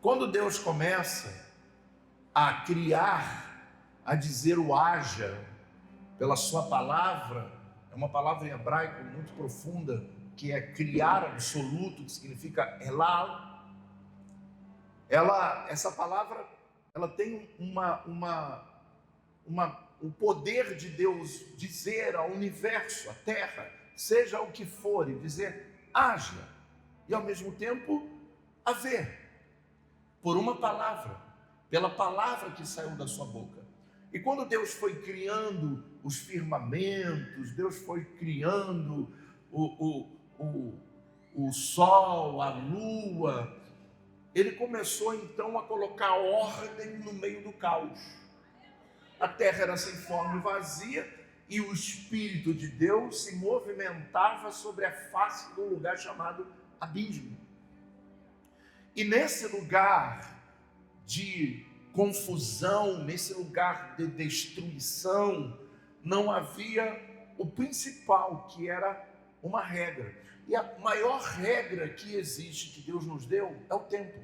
Quando Deus começa a criar, a dizer o haja pela sua palavra, é uma palavra em hebraico muito profunda, que é criar absoluto, que significa elal. Essa palavra, ela tem o poder de Deus dizer ao universo, à terra, seja o que for, e dizer haja, e ao mesmo tempo haver, por uma palavra, pela palavra que saiu da sua boca. E quando Deus foi criando os firmamentos, Deus foi criando o sol, a lua, Ele começou então a colocar ordem no meio do caos. A terra era sem forma e vazia, e o Espírito de Deus se movimentava sobre a face do lugar chamado abismo. E nesse lugar de confusão, nesse lugar de destruição, não havia o principal, que era uma regra. E a maior regra que existe, que Deus nos deu, é o tempo.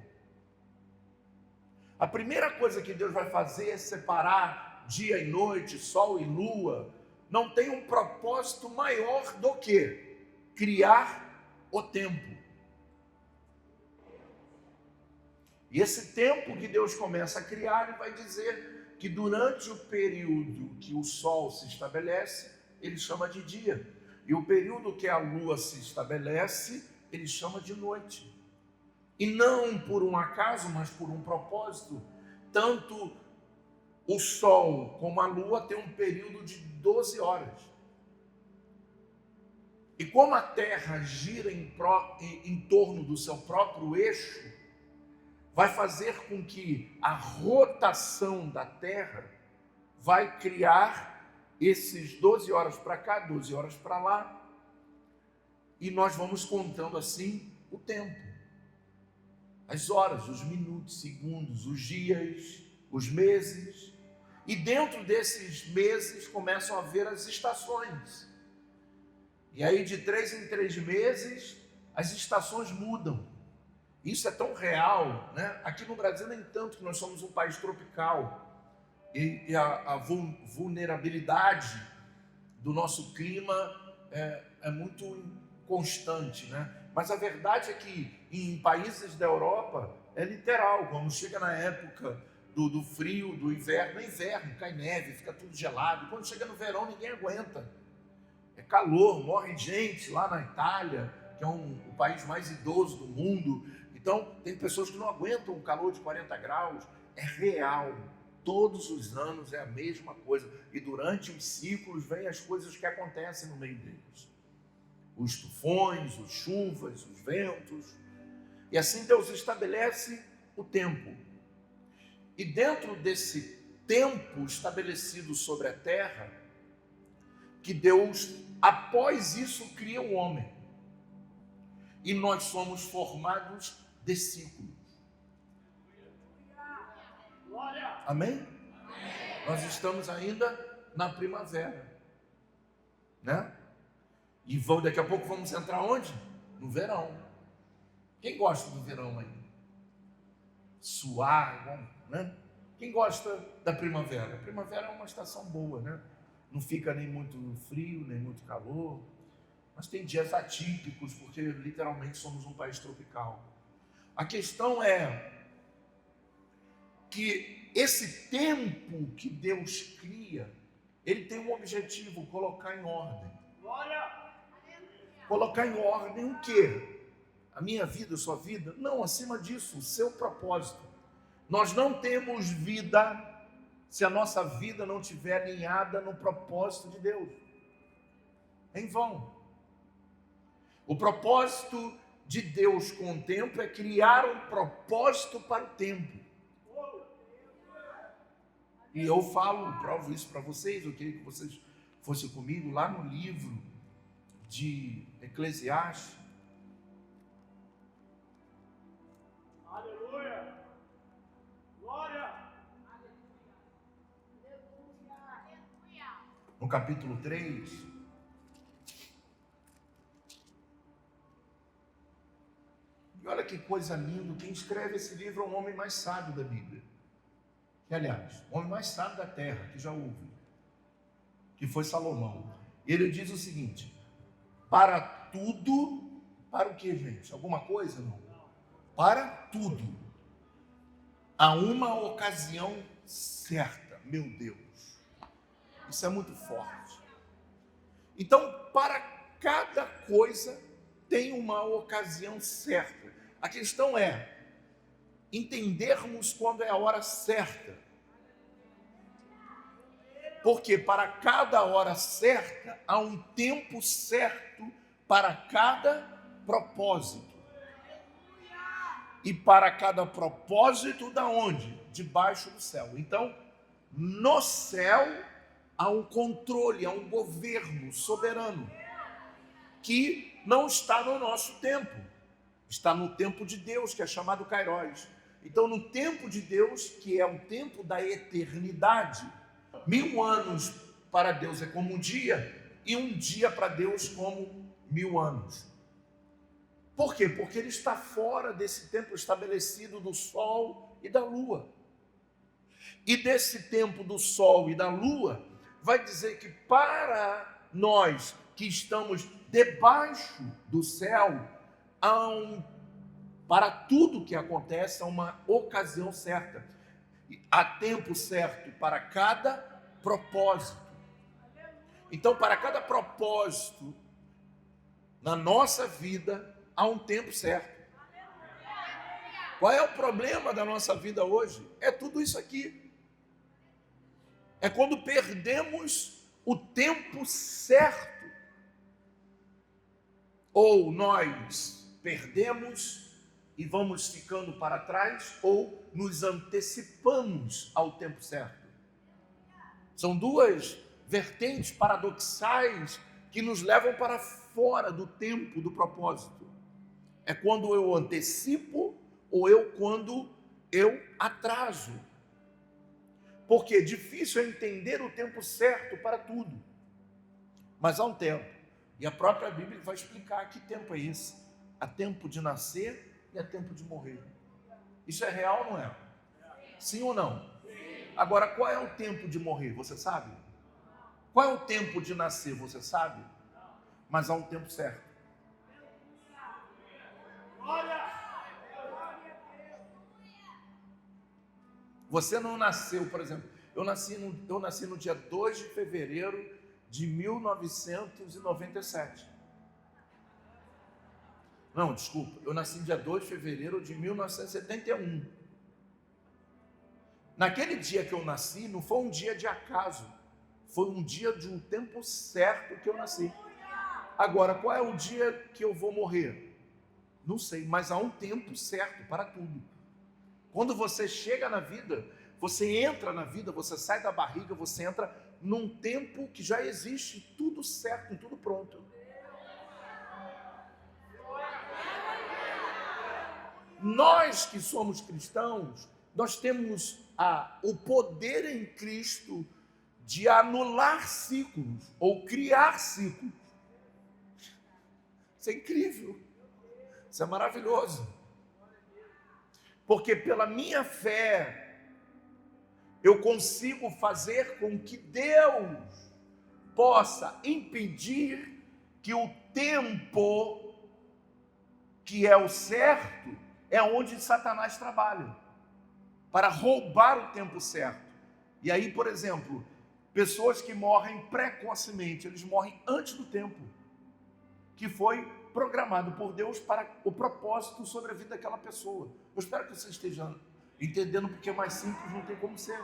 A primeira coisa que Deus vai fazer é separar dia e noite, sol e lua. Não tem um propósito maior do que criar o tempo. E esse tempo que Deus começa a criar, Ele vai dizer que durante o período que o sol se estabelece, Ele chama de dia. E o período que a lua se estabelece, Ele chama de noite. E não por um acaso, mas por um propósito. Tanto o sol como a lua têm um período de 12 horas. E como a terra gira em torno do seu próprio eixo, vai fazer com que a rotação da terra vai criar esses 12 horas para cá, 12 horas para lá, e nós vamos contando assim o tempo, as horas, os minutos, segundos, os dias, os meses, e dentro desses meses começam a haver as estações. E aí de 3 em 3 meses as estações mudam. Isso é tão real, né? Aqui no Brasil nem tanto, que nós somos um país tropical, e a vulnerabilidade do nosso clima é muito constante, né? Mas a verdade é que em países da Europa é literal. Quando chega na época do frio, do inverno, no inverno cai neve, fica tudo gelado. Quando chega no verão ninguém aguenta, é calor, morre gente lá na Itália, que é o país mais idoso do mundo. Então tem pessoas que não aguentam um calor de 40 graus, é real. Todos os anos é a mesma coisa, e durante os ciclos vem as coisas que acontecem no meio deles. Os tufões, as chuvas, os ventos, e assim Deus estabelece o tempo. E dentro desse tempo estabelecido sobre a terra, que Deus, após isso, cria o homem. E nós somos formados de ciclos. Amém? Amém? Nós estamos ainda na primavera, né? E daqui a pouco vamos entrar onde? No verão. Quem gosta do verão aí? Suar, né? Quem gosta da primavera? A primavera é uma estação boa, né? Não fica nem muito frio, nem muito calor. Mas tem dias atípicos, porque literalmente somos um país tropical. A questão é que esse tempo que Deus cria, Ele tem um objetivo: colocar em ordem. Colocar em ordem o quê? A minha vida, a sua vida? Não, acima disso, o seu propósito. Nós não temos vida se a nossa vida não estiver alinhada no propósito de Deus. Em vão. O propósito de Deus com o tempo é criar um propósito para o tempo. E eu provo isso para vocês. Eu queria que vocês fossem comigo lá no livro de Eclesiastes. Aleluia! Glória! No capítulo 3. E olha que coisa linda, quem escreve esse livro é o homem mais sábio da Bíblia. Que, aliás, o homem mais sábio da terra, que já houve, que foi Salomão. Ele diz o seguinte: para tudo, para o que, gente? Alguma coisa? Não. Para tudo, há uma ocasião certa. Meu Deus, isso é muito forte. Então, para cada coisa tem uma ocasião certa. A questão é entendermos quando é a hora certa. Porque para cada hora certa há um tempo certo para cada propósito. E para cada propósito da onde? Debaixo do céu. Então, no céu há um controle, há um governo soberano que não está no nosso tempo. Está no tempo de Deus, que é chamado Kairos. Então, no tempo de Deus, que é o tempo da eternidade, 1000 anos para Deus é como um dia, e um dia para Deus como 1000 anos. Por quê? Porque ele está fora desse tempo estabelecido do sol e da lua. E desse tempo do sol e da lua, vai dizer que para nós que estamos debaixo do céu, para tudo que acontece, há uma ocasião certa. Há tempo certo para cada propósito. Então, para cada propósito na nossa vida, há um tempo certo. Qual é o problema da nossa vida hoje? É tudo isso aqui. É quando perdemos o tempo certo. Ou nós perdemos e vamos ficando para trás, ou nos antecipamos ao tempo certo. São duas vertentes paradoxais que nos levam para fora do tempo, do propósito. É quando eu antecipo ou quando eu atraso. Porque difícil é entender o tempo certo para tudo. Mas há um tempo. E a própria Bíblia vai explicar que tempo é esse. Há tempo de nascer e há tempo de morrer. Isso é real ou não é? Sim ou não? Sim. Agora, qual é o tempo de morrer? Você sabe? Qual é o tempo de nascer? Você sabe? Mas há um tempo certo. Você não nasceu, por exemplo, eu nasci no dia 2 de fevereiro de 1997. Não, desculpa, eu nasci no dia 2 de fevereiro de 1971. Naquele dia que eu nasci, não foi um dia de acaso, foi um dia de um tempo certo que eu nasci. Agora, qual é o dia que eu vou morrer? Não sei, mas há um tempo certo para tudo. Quando você chega na vida, você entra na vida, você sai da barriga, você entra num tempo que já existe, tudo certo, tudo pronto. Nós que somos cristãos, nós temos o poder em Cristo de anular ciclos ou criar ciclos. Isso é incrível, isso é maravilhoso. Porque pela minha fé, eu consigo fazer com que Deus possa impedir que o tempo que é o certo é onde Satanás trabalha, para roubar o tempo certo. E aí, por exemplo, pessoas que morrem precocemente, eles morrem antes do tempo que foi programado por Deus para o propósito sobre a vida daquela pessoa. Eu espero que você esteja entendendo, porque mais simples não tem como ser.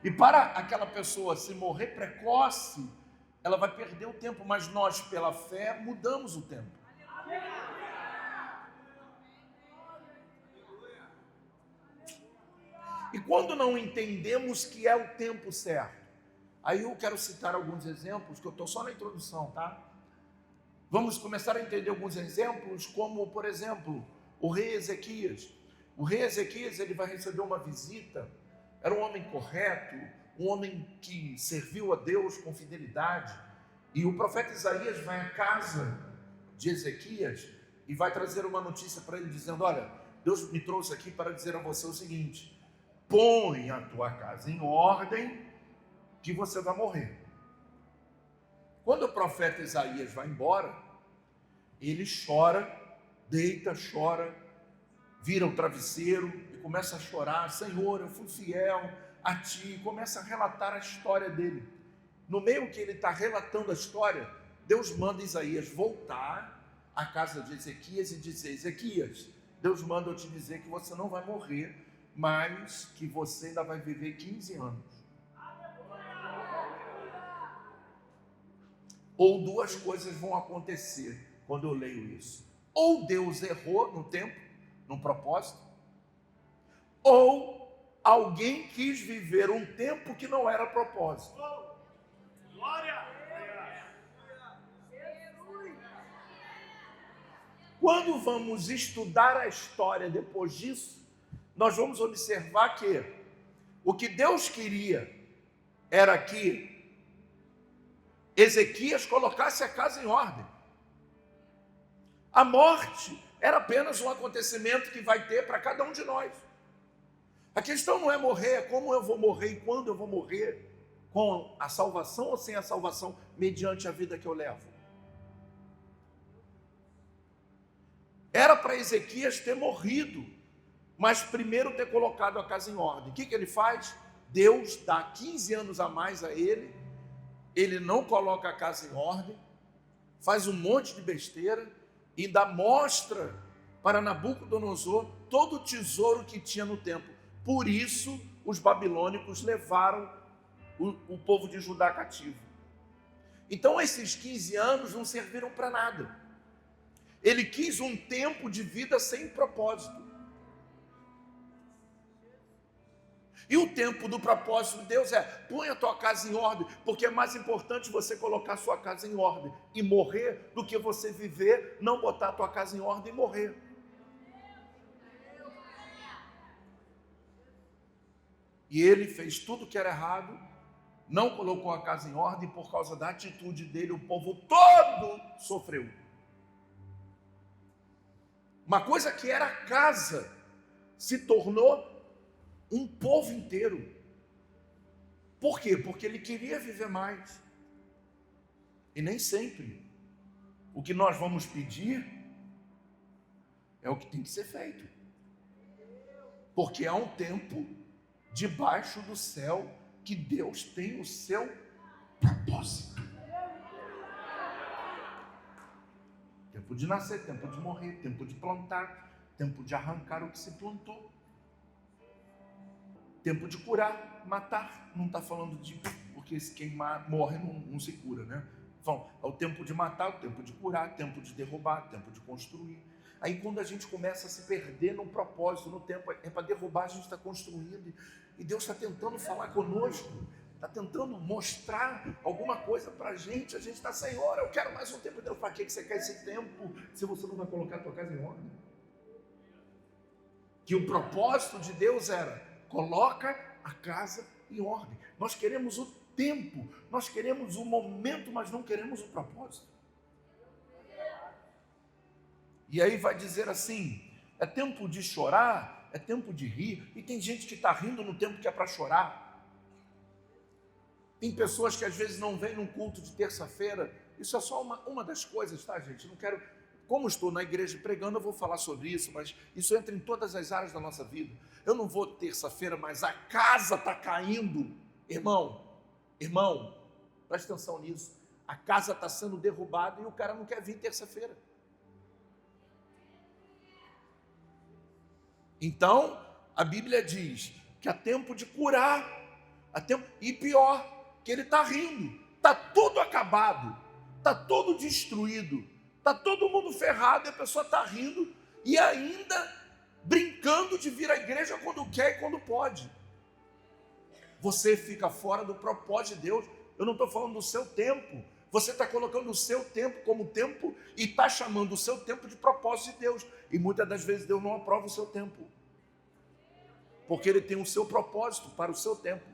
E para aquela pessoa se morrer precoce, ela vai perder o tempo, mas nós, pela fé, mudamos o tempo. E quando não entendemos que é o tempo certo, aí eu quero citar alguns exemplos, que eu estou só na introdução, tá? Vamos começar a entender alguns exemplos, como, por exemplo, o rei Ezequias. O rei Ezequias, ele vai receber uma visita, era um homem correto, um homem que serviu a Deus com fidelidade, e o profeta Isaías vai à casa de Ezequias, e vai trazer uma notícia para ele dizendo: olha, Deus me trouxe aqui para dizer a você o seguinte: põe a tua casa em ordem, que você vai morrer. Quando o profeta Isaías vai embora, ele chora, deita, chora, vira o travesseiro e começa a chorar: Senhor, eu fui fiel a ti, e começa a relatar a história dele. No meio que ele está relatando a história, Deus manda Isaías voltar à casa de Ezequias e dizer: Ezequias, Deus manda eu te dizer que você não vai morrer, mas que você ainda vai viver 15 anos. Ou duas coisas vão acontecer quando eu leio isso: ou Deus errou no tempo, no propósito, ou alguém quis viver um tempo que não era propósito. Glória! Quando vamos estudar a história depois disso, nós vamos observar que o que Deus queria era que Ezequias colocasse a casa em ordem. A morte era apenas um acontecimento que vai ter para cada um de nós. A questão não é morrer, é como eu vou morrer e quando eu vou morrer, com a salvação ou sem a salvação, mediante a vida que eu levo. Era para Ezequias ter morrido, mas primeiro ter colocado a casa em ordem. O que ele faz? Deus dá 15 anos a mais a ele, ele não coloca a casa em ordem, faz um monte de besteira e dá mostra para Nabucodonosor todo o tesouro que tinha no templo. Por isso, os babilônicos levaram o povo de Judá cativo. Então, esses 15 anos não serviram para nada. Ele quis um tempo de vida sem propósito. E o tempo do propósito de Deus é: põe a tua casa em ordem, porque é mais importante você colocar a sua casa em ordem e morrer do que você viver, não botar a tua casa em ordem e morrer. E ele fez tudo que era errado, não colocou a casa em ordem, e por causa da atitude dele, o povo todo sofreu. Uma coisa que era casa se tornou um povo inteiro. Por quê? Porque ele queria viver mais. E nem sempre o que nós vamos pedir é o que tem que ser feito. Porque há um tempo debaixo do céu que Deus tem o seu propósito. Tempo de nascer, tempo de morrer, tempo de plantar, tempo de arrancar o que se plantou. Tempo de curar, matar. Não está falando de... porque quem morre não se cura, né? Então, é o tempo de matar, o tempo de curar, tempo de derrubar, tempo de construir. Aí quando a gente começa a se perder no propósito, no tempo, é para derrubar, a gente está construindo. E Deus está tentando falar conosco, está tentando mostrar alguma coisa para a gente está: Senhor, eu quero mais um tempo. Deus, para que você quer esse tempo, se você não vai colocar a tua casa em ordem? Que o propósito de Deus era: coloca a casa em ordem. Nós queremos o tempo, nós queremos o momento, mas não queremos o propósito. E aí vai dizer assim: é tempo de chorar, é tempo de rir. E tem gente que está rindo no tempo que é para chorar. Tem pessoas que às vezes não vêm num culto de terça-feira. Isso é só uma das coisas, tá, gente? Não quero... Como estou na igreja pregando, eu vou falar sobre isso, mas isso entra em todas as áreas da nossa vida. Eu não vou terça-feira, mas a casa está caindo. Irmão, presta atenção nisso. A casa está sendo derrubada e o cara não quer vir terça-feira. Então, a Bíblia diz que há tempo de curar, há tempo... e pior, que ele está rindo. Está tudo acabado, está tudo destruído, está todo mundo ferrado, e a pessoa está rindo e ainda brincando de vir à igreja quando quer e quando pode. Você fica fora do propósito de Deus. Eu não estou falando do seu tempo. Você está colocando o seu tempo como tempo e está chamando o seu tempo de propósito de Deus. E muitas das vezes Deus não aprova o seu tempo, porque Ele tem o seu propósito para o seu tempo.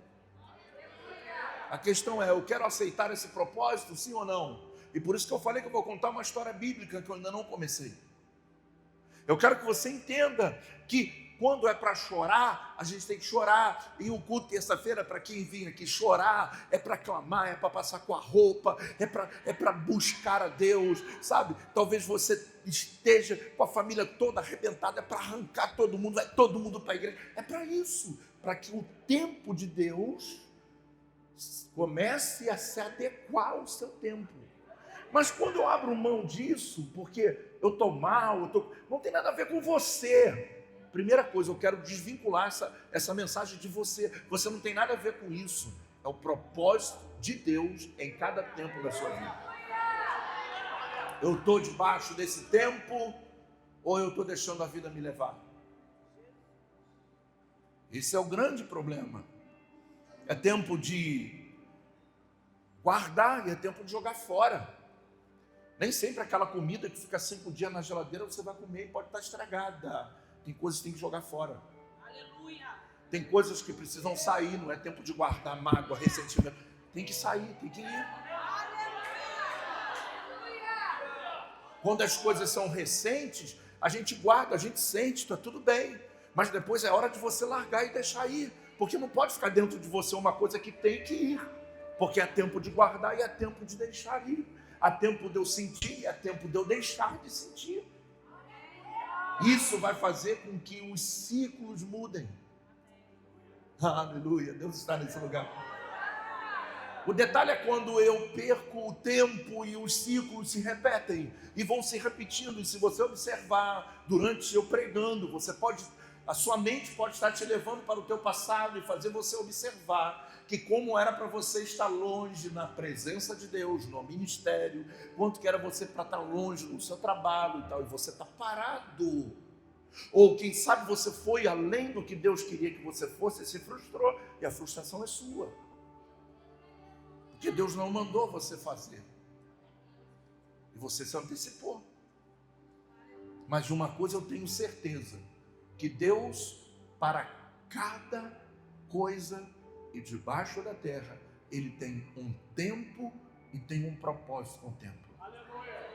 A questão é: eu quero aceitar esse propósito, sim ou não? E por isso que eu falei que eu vou contar uma história bíblica que eu ainda não comecei. Eu quero que você entenda que quando é para chorar, a gente tem que chorar. E o culto terça-feira, para quem vir aqui chorar, é para clamar, é para passar com a roupa, é para buscar a Deus, sabe? Talvez você esteja com a família toda arrebentada, é para arrancar todo mundo, vai todo mundo para a igreja. É para isso, para que o tempo de Deus comece a se adequar ao seu tempo. Mas quando eu abro mão disso, porque eu estou mal, não tem nada a ver com você. Primeira coisa, eu quero desvincular essa mensagem de você. Você não tem nada a ver com isso. É o propósito de Deus em cada tempo da sua vida. Eu estou debaixo desse tempo ou eu estou deixando a vida me levar? Esse é o grande problema. É tempo de guardar e é tempo de jogar fora. Nem sempre aquela comida que fica 5 dias na geladeira você vai comer e pode estar estragada. Tem coisas que tem que jogar fora. Aleluia. Tem coisas que precisam sair, não é tempo de guardar mágoa, ressentimento. Tem que sair, tem que ir. Aleluia. Quando as coisas são recentes, a gente guarda, a gente sente, está tudo bem. Mas depois é hora de você largar e deixar ir. Porque não pode ficar dentro de você uma coisa que tem que ir. Porque é tempo de guardar e é tempo de deixar ir. Há tempo de eu sentir e há tempo de eu deixar de sentir. Isso vai fazer com que os ciclos mudem. Aleluia, Deus está nesse lugar. O detalhe é quando eu perco o tempo e os ciclos se repetem e vão se repetindo. E se você observar durante eu pregando, a sua mente pode estar te levando para o teu passado e fazer você observar que como era para você estar longe na presença de Deus, no ministério, quanto que era você para estar longe no seu trabalho e tal, e você está parado. Ou quem sabe você foi além do que Deus queria que você fosse e se frustrou, e a frustração é sua. Porque Deus não mandou você fazer. E você se antecipou. Mas de uma coisa eu tenho certeza, que Deus, para cada coisa e debaixo da terra, Ele tem um tempo e tem um propósito com o tempo. Aleluia.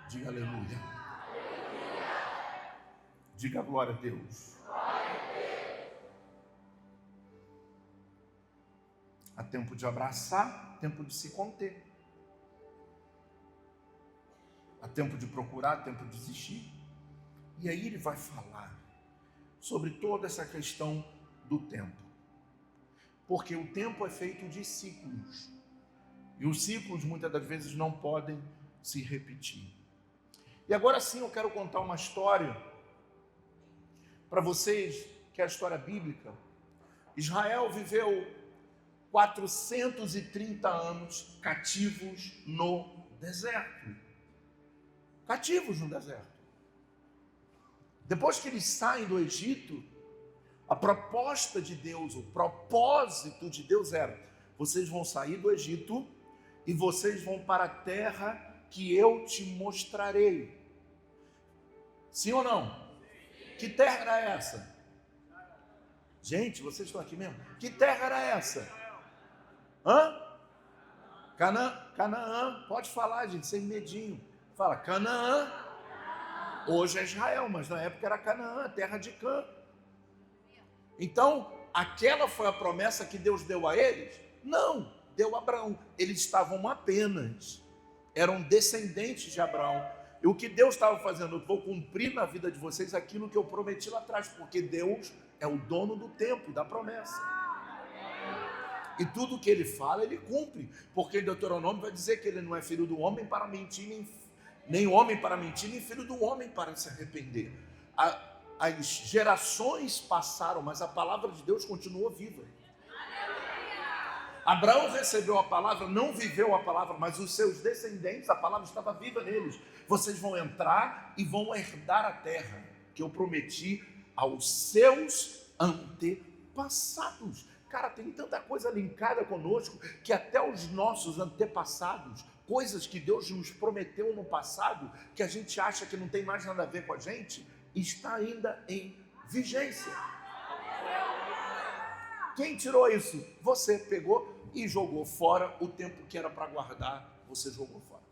Diga aleluia. Diga glória a Deus. Há tempo de abraçar, tempo de se conter. Há tempo de procurar, tempo de desistir. E aí ele vai falar sobre toda essa questão do tempo. Porque o tempo é feito de ciclos. E os ciclos muitas das vezes não podem se repetir. E agora sim eu quero contar uma história para vocês, que é a história bíblica. Israel viveu 430 anos cativos no deserto. Cativos no deserto. Depois que eles saem do Egito, a proposta de Deus, o propósito de Deus era: vocês vão sair do Egito e vocês vão para a terra que eu te mostrarei. Sim ou não? Que terra era essa? Gente, vocês estão aqui mesmo? Que terra era essa? Canaã. Pode falar, gente, sem medinho. Fala, Canaã. Hoje é Israel, mas na época era Canaã, terra de Cã. Então, aquela foi a promessa que Deus deu a eles? Não, deu a Abraão. Eles estavam eram descendentes de Abraão. E o que Deus estava fazendo? Eu vou cumprir na vida de vocês aquilo que eu prometi lá atrás, porque Deus é o dono do tempo, da promessa. E tudo que Ele fala, Ele cumpre. Porque em Deuteronômio vai dizer que Ele não é filho do homem para mentir, nem homem para mentir, nem filho do homem para se arrepender. As gerações passaram, mas a palavra de Deus continuou viva. Abraão recebeu a palavra, não viveu a palavra, mas os seus descendentes, a palavra estava viva neles. Vocês vão entrar e vão herdar a terra que eu prometi aos seus antepassados. Cara, tem tanta coisa linkada conosco que até os nossos antepassados, coisas que Deus nos prometeu no passado, que a gente acha que não tem mais nada a ver com a gente, está ainda em vigência. Quem tirou isso? Você pegou e jogou fora o tempo que era para guardar, você jogou fora.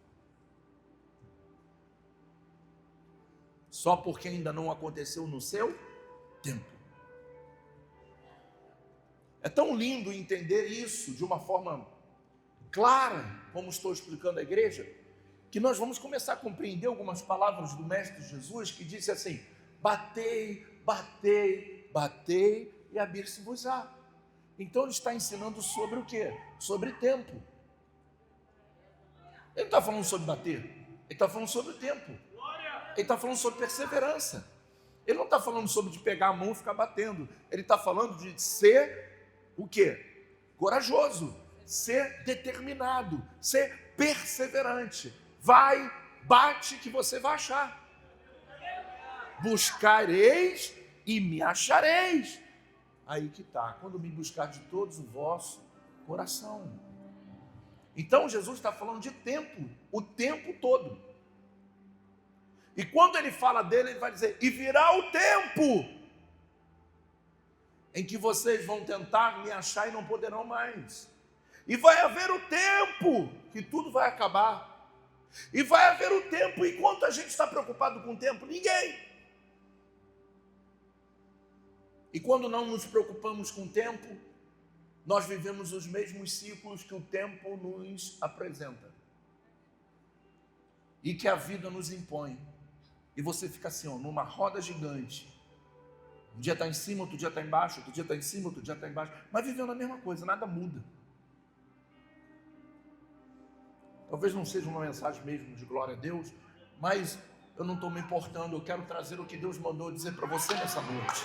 só porque ainda não aconteceu no seu tempo. É tão lindo entender isso de uma forma clara, como estou explicando à igreja, que nós vamos começar a compreender algumas palavras do Mestre Jesus, que disse assim: batei, batei, batei e abrir-se-vos-á. Então ele está ensinando sobre o quê? Sobre tempo. Ele não está falando sobre bater, ele está falando sobre o tempo. Ele está falando sobre perseverança. Ele não está falando sobre de pegar a mão e ficar batendo. Ele está falando de ser o quê? Corajoso, ser determinado, ser perseverante. Vai, bate que você vai achar. Buscareis e me achareis. Aí que está, quando me buscar de todos o vosso coração. Então Jesus está falando de tempo, o tempo todo. E quando ele fala dele, ele vai dizer: e virá o tempo em que vocês vão tentar me achar e não poderão mais. E vai haver o tempo que tudo vai acabar. E vai haver o tempo, e quanto a gente está preocupado com o tempo? Ninguém. E quando não nos preocupamos com o tempo, nós vivemos os mesmos ciclos que o tempo nos apresenta. E que a vida nos impõe. E você fica assim, ó, numa roda gigante. Um dia está em cima, outro dia está embaixo, outro dia está em cima, outro dia está embaixo. Mas vivendo a mesma coisa, nada muda. Talvez não seja uma mensagem mesmo de glória a Deus, mas eu não estou me importando, eu quero trazer o que Deus mandou dizer para você nessa noite.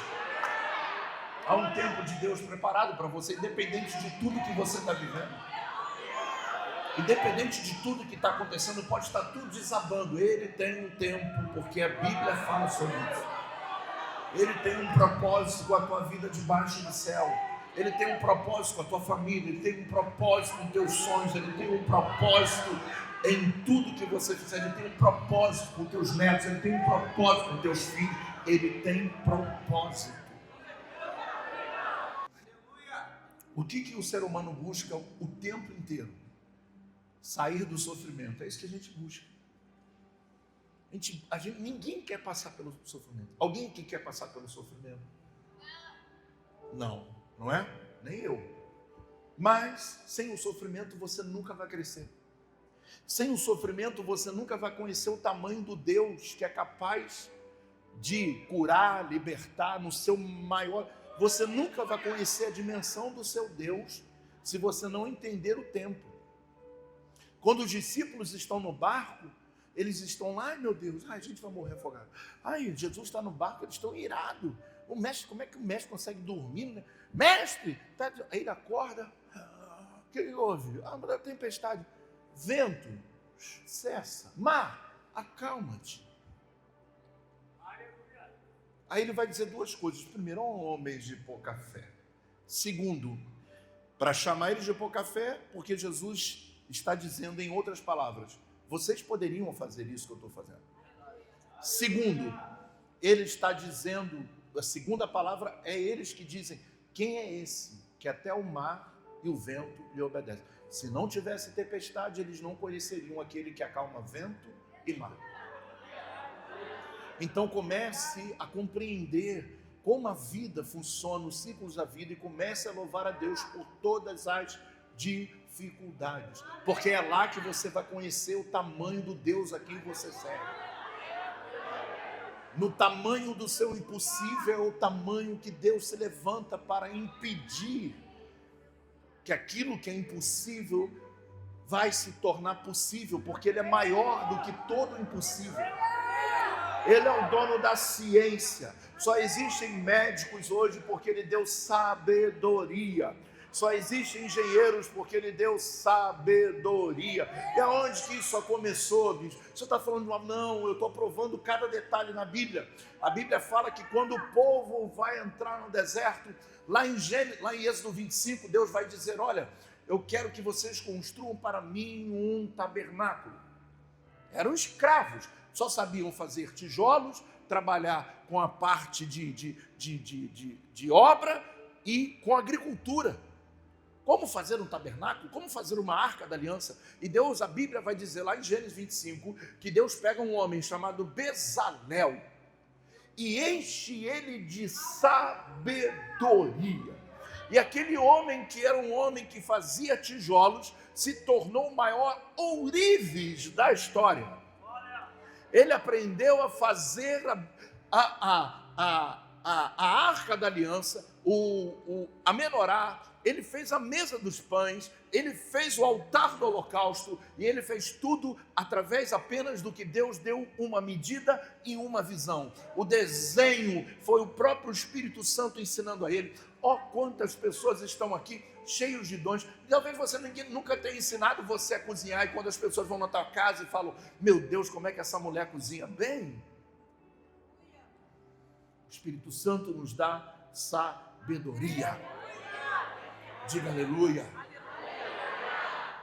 Há um tempo de Deus preparado para você, independente de tudo que você está vivendo. Independente de tudo que está acontecendo, pode estar tudo desabando. Ele tem um tempo, porque a Bíblia fala sobre isso. Ele tem um propósito com a tua vida debaixo do céu. Ele tem um propósito com a tua família. Ele tem um propósito com teus sonhos. Ele tem um propósito em tudo que você fizer. Ele tem um propósito com teus netos. Ele tem um propósito com teus filhos. Ele tem propósito. O que o ser humano busca o tempo inteiro? Sair do sofrimento. É isso que a gente busca. Ninguém quer passar pelo sofrimento. Alguém que quer passar pelo sofrimento? Não, não é? Nem eu. Mas sem o sofrimento você nunca vai crescer. Sem o sofrimento você nunca vai conhecer o tamanho do Deus que é capaz de curar, libertar no seu maior... Você nunca vai conhecer a dimensão do seu Deus se você não entender o tempo. Quando os discípulos estão no barco, eles estão lá, ai meu Deus, a gente vai morrer afogado. Ai, Jesus está no barco, eles estão irados. O mestre, como é que o mestre consegue dormir, né? Mestre, tá... Aí ele acorda, o que houve? A tempestade, vento, cessa, mar, acalma-te. Aí ele vai dizer duas coisas. Primeiro, homens de pouca fé. Segundo, para chamar eles de pouca fé, porque Jesus está dizendo em outras palavras, vocês poderiam fazer isso que eu estou fazendo. Segundo, ele está dizendo, a segunda palavra é eles que dizem, quem é esse que até o mar e o vento lhe obedecem? Se não tivesse tempestade, eles não conheceriam aquele que acalma vento e mar. Então comece a compreender como a vida funciona, os ciclos da vida, e comece a louvar a Deus por todas as dificuldades, porque é lá que você vai conhecer o tamanho do Deus a quem você serve. No tamanho do seu impossível é o tamanho que Deus se levanta para impedir que aquilo que é impossível vai se tornar possível, porque Ele é maior do que todo impossível. Ele é o dono da ciência. Só existem médicos hoje porque Ele deu sabedoria. Só existem engenheiros porque Ele deu sabedoria. E aonde que isso começou, bicho? Você está falando, não, eu estou provando cada detalhe na Bíblia. A Bíblia fala que quando o povo vai entrar no deserto, lá em Êxodo 25, Deus vai dizer, olha, eu quero que vocês construam para mim um tabernáculo. Eram escravos. Só sabiam fazer tijolos, trabalhar com a parte de obra e com agricultura. Como fazer um tabernáculo? Como fazer uma arca da aliança? E a Bíblia vai dizer lá em Gênesis 25, que Deus pega um homem chamado Bezalel, e enche ele de sabedoria. E aquele homem, que era um homem que fazia tijolos, se tornou o maior ourives da história. Ele aprendeu a fazer a arca da aliança, a menorá, ele fez a mesa dos pães, ele fez o altar do holocausto, e ele fez tudo através apenas do que Deus deu uma medida e uma visão. O desenho foi o próprio Espírito Santo ensinando a ele. Quantas pessoas estão aqui cheios de dons. Talvez você nunca tenha ensinado você a cozinhar, e quando as pessoas vão na tua casa e falam: meu Deus, como é que essa mulher cozinha bem? O Espírito Santo nos dá sabedoria. Diga aleluia.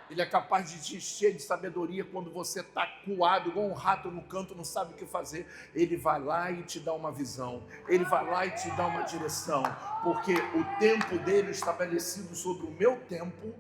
Ele é capaz de te encher de sabedoria quando você está coado, igual um rato no canto, não sabe o que fazer. Ele vai lá e te dá uma visão. Ele vai lá e te dá uma direção. Porque o tempo dele estabelecido sobre o meu tempo,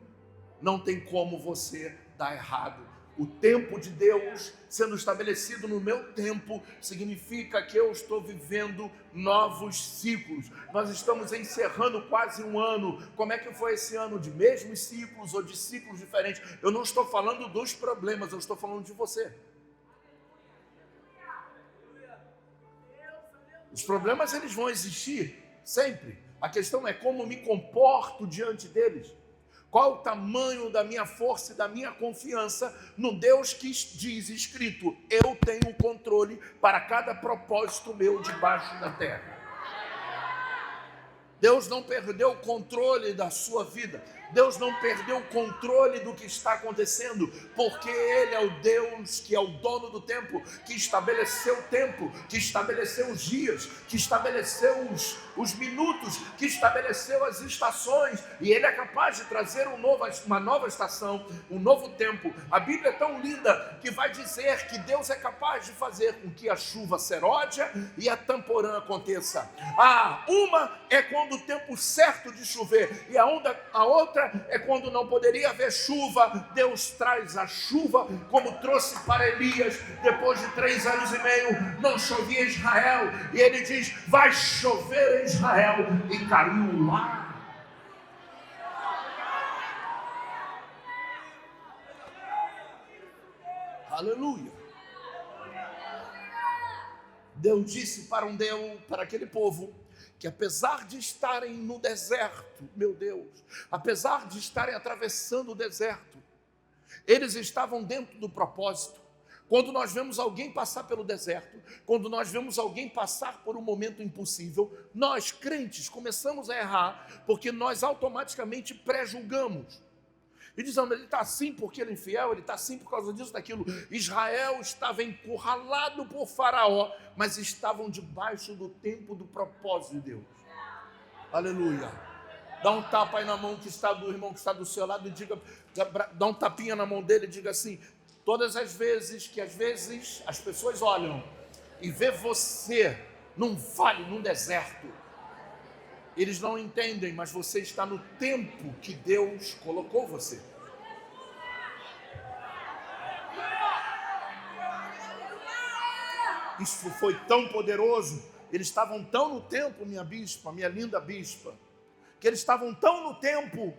não tem como você dar errado. O tempo de Deus sendo estabelecido no meu tempo significa que eu estou vivendo novos ciclos. Nós estamos encerrando quase um ano. Como é que foi esse ano? De mesmos ciclos ou de ciclos diferentes? Eu não estou falando dos problemas, eu estou falando de você. Os problemas, eles vão existir sempre. A questão é como me comporto diante deles. Qual o tamanho da minha força e da minha confiança no Deus que diz escrito: eu tenho controle para cada propósito meu debaixo da terra. Deus não perdeu o controle da sua vida. Deus não perdeu o controle do que está acontecendo, porque Ele é o Deus que é o dono do tempo, que estabeleceu o tempo, que estabeleceu os dias, que estabeleceu os minutos, que estabeleceu as estações, e Ele é capaz de trazer uma nova estação, um novo tempo. A Bíblia é tão linda que vai dizer que Deus é capaz de fazer com que a chuva seródia e a temporã aconteça. Uma é quando o tempo certo de chover, e a outra é quando não poderia haver chuva. Deus traz a chuva, como trouxe para Elias depois de 3 anos e meio, não chovia em Israel, e ele diz: vai chover em Israel, e caiu lá. Aleluia. Deus disse para aquele povo que, apesar de estarem no deserto, meu Deus, apesar de estarem atravessando o deserto, eles estavam dentro do propósito. Quando nós vemos alguém passar pelo deserto, quando nós vemos alguém passar por um momento impossível, nós, crentes, começamos a errar, porque nós automaticamente pré-julgamos. E dizendo: ele está assim porque ele é infiel, ele está assim por causa disso, daquilo. Israel estava encurralado por Faraó, mas estavam debaixo do tempo do propósito de Deus. Aleluia. Dá um tapa aí na mão do irmão que está do seu lado e diga, dá um tapinha na mão dele e diga assim: todas as vezes que às vezes as pessoas olham e vê você num vale, num deserto, eles não entendem, mas você está no tempo que Deus colocou você. Isso foi tão poderoso. Eles estavam tão no tempo, minha bispa, minha linda bispa, que eles estavam tão no tempo,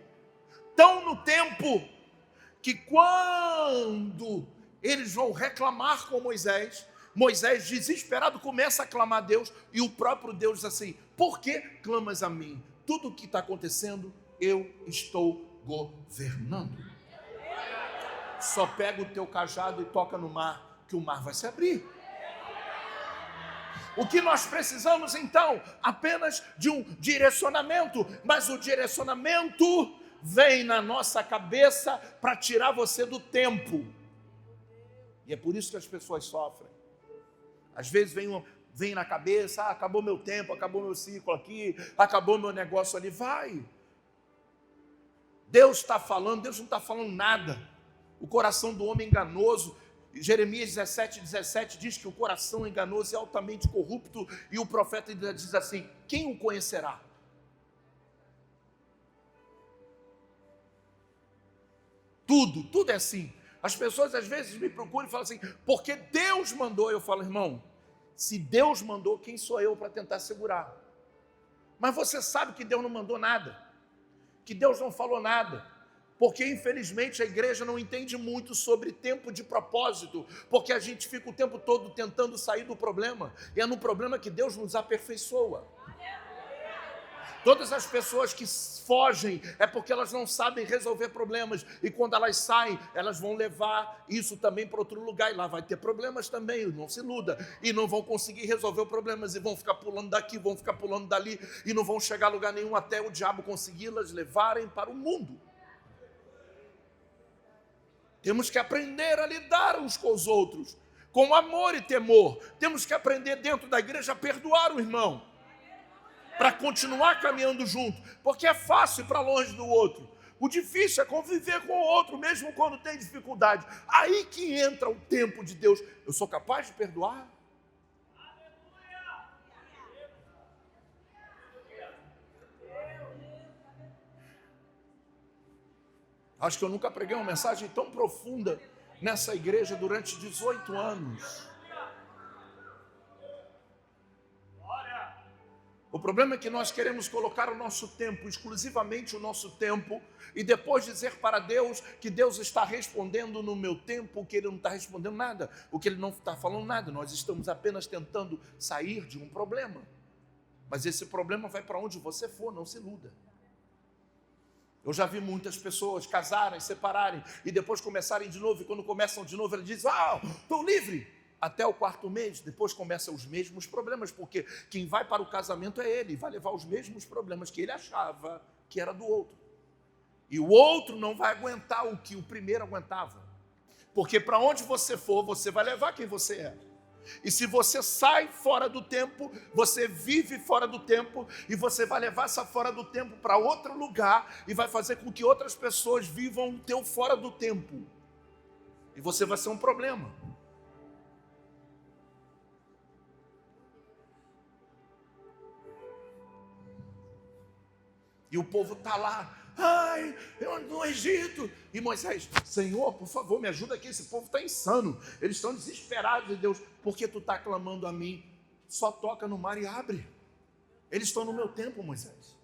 que quando eles vão reclamar com Moisés, Moisés, desesperado, começa a clamar a Deus, e o próprio Deus diz assim: por que clamas a mim? Tudo o que está acontecendo, eu estou governando. Só pega o teu cajado e toca no mar, que o mar vai se abrir. O que nós precisamos então? Apenas de um direcionamento, mas o direcionamento vem na nossa cabeça para tirar você do tempo. E é por isso que as pessoas sofrem. Às vezes vem na cabeça: acabou meu tempo, acabou meu ciclo aqui, acabou meu negócio ali. Vai. Deus está falando, Deus não está falando nada. O coração do homem é enganoso. Jeremias 17:17 diz que o coração enganoso é altamente corrupto, e o profeta diz assim: quem o conhecerá? Tudo é assim. As pessoas às vezes me procuram e falam assim: porque Deus mandou. Eu falo: irmão, Se Deus mandou, quem sou eu para tentar segurar? Mas você sabe que Deus não mandou nada, que Deus não falou nada, porque infelizmente a igreja não entende muito sobre tempo de propósito, porque a gente fica o tempo todo tentando sair do problema, e é no problema que Deus nos aperfeiçoa. Todas as pessoas que fogem é porque elas não sabem resolver problemas, e quando elas saem, elas vão levar isso também para outro lugar, e lá vai ter problemas também, não se iluda, e não vão conseguir resolver os problemas, e vão ficar pulando daqui, vão ficar pulando dali, e não vão chegar a lugar nenhum até o diabo consegui-las levarem para o mundo. Temos que aprender a lidar uns com os outros, com amor e temor. Temos que aprender dentro da igreja a perdoar o irmão, para continuar caminhando junto, porque é fácil ir para longe do outro. O difícil é conviver com o outro, mesmo quando tem dificuldade. Aí que entra o tempo de Deus. Eu sou capaz de perdoar? Acho que eu nunca preguei uma mensagem tão profunda nessa igreja durante 18 anos. O problema é que nós queremos colocar o nosso tempo, exclusivamente o nosso tempo, e depois dizer para Deus que Deus está respondendo no meu tempo, que Ele não está respondendo nada, o que Ele não está falando nada. Nós estamos apenas tentando sair de um problema. Mas esse problema vai para onde você for, não se iluda. Eu já vi muitas pessoas casarem, separarem, e depois começarem de novo, e quando começam de novo, ele diz, estou livre. Até o 4º mês, depois começam os mesmos problemas, porque quem vai para o casamento é ele, vai levar os mesmos problemas que ele achava que era do outro. E o outro não vai aguentar o que o primeiro aguentava. Porque para onde você for, você vai levar quem você é. E se você sai fora do tempo, você vive fora do tempo, e você vai levar essa fora do tempo para outro lugar, e vai fazer com que outras pessoas vivam o teu fora do tempo. E você vai ser um problema. E o povo está lá, eu no Egito. E Moisés, Senhor, por favor, me ajuda aqui, esse povo está insano. Eles estão desesperados de Deus. Por que tu está clamando a mim? Só toca no mar e abre. Eles estão no meu tempo, Moisés.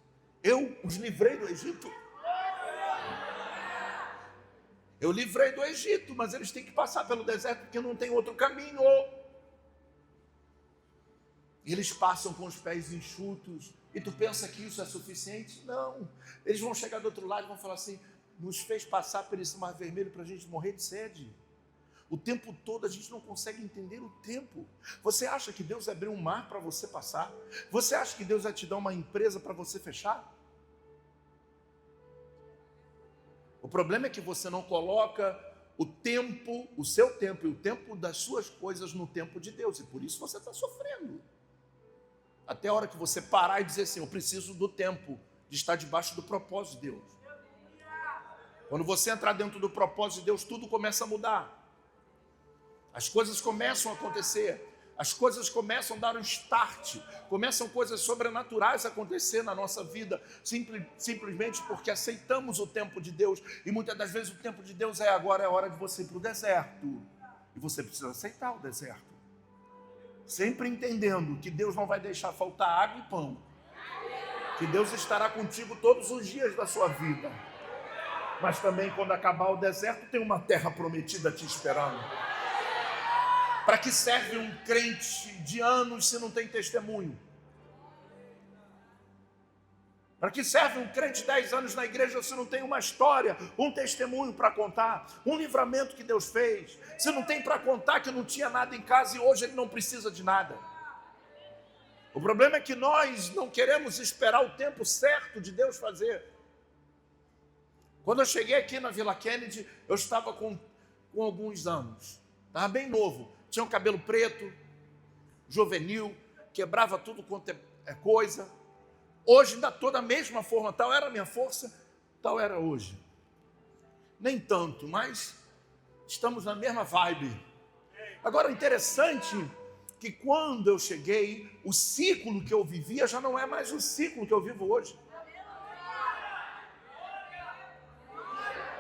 Eu os livrei do Egito. Eu livrei do Egito, mas eles têm que passar pelo deserto porque não tem outro caminho. Eles passam com os pés enxutos. E tu pensa que isso é suficiente? Não. Eles vão chegar do outro lado e vão falar assim, nos fez passar por esse mar vermelho para a gente morrer de sede. O tempo todo a gente não consegue entender o tempo. Você acha que Deus abriu um mar para você passar? Você acha que Deus vai te dar uma empresa para você fechar? O problema é que você não coloca o tempo, o seu tempo e o tempo das suas coisas no tempo de Deus. E por isso você está sofrendo. Até a hora que você parar e dizer assim, eu preciso do tempo de estar debaixo do propósito de Deus. Quando você entrar dentro do propósito de Deus, tudo começa a mudar. As coisas começam a acontecer. As coisas começam a dar um start. Começam coisas sobrenaturais a acontecer na nossa vida. Simplesmente porque aceitamos o tempo de Deus. E muitas das vezes o tempo de Deus agora é a hora de você ir para o deserto. E você precisa aceitar o deserto. Sempre entendendo que Deus não vai deixar faltar água e pão. Que Deus estará contigo todos os dias da sua vida. Mas também quando acabar o deserto, tem uma terra prometida te esperando. Para que serve um crente de anos se não tem testemunho? Para que serve um crente de 10 anos na igreja se não tem uma história, um testemunho para contar, um livramento que Deus fez? Se não tem para contar que não tinha nada em casa e hoje ele não precisa de nada. O problema é que nós não queremos esperar o tempo certo de Deus fazer. Quando eu cheguei aqui na Vila Kennedy, eu estava com alguns anos. Estava bem novo. Tinha um cabelo preto, juvenil, quebrava tudo quanto é coisa. Hoje ainda estou da mesma forma, tal era a minha força, tal era hoje. Nem tanto, mas estamos na mesma vibe. Agora, o interessante é que quando eu cheguei, o ciclo que eu vivia já não é mais o ciclo que eu vivo hoje.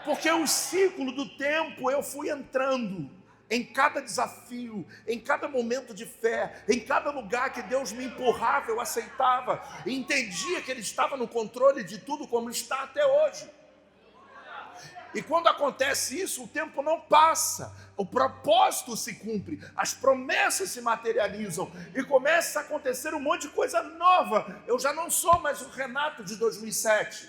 Porque o ciclo do tempo eu fui entrando. em cada desafio, em cada momento de fé, em cada lugar que Deus me empurrava, eu aceitava, e entendia que Ele estava no controle de tudo, como está até hoje. E quando acontece isso, o tempo não passa, o propósito se cumpre, as promessas se materializam e começa a acontecer um monte de coisa nova. Eu já não sou mais o Renato de 2007.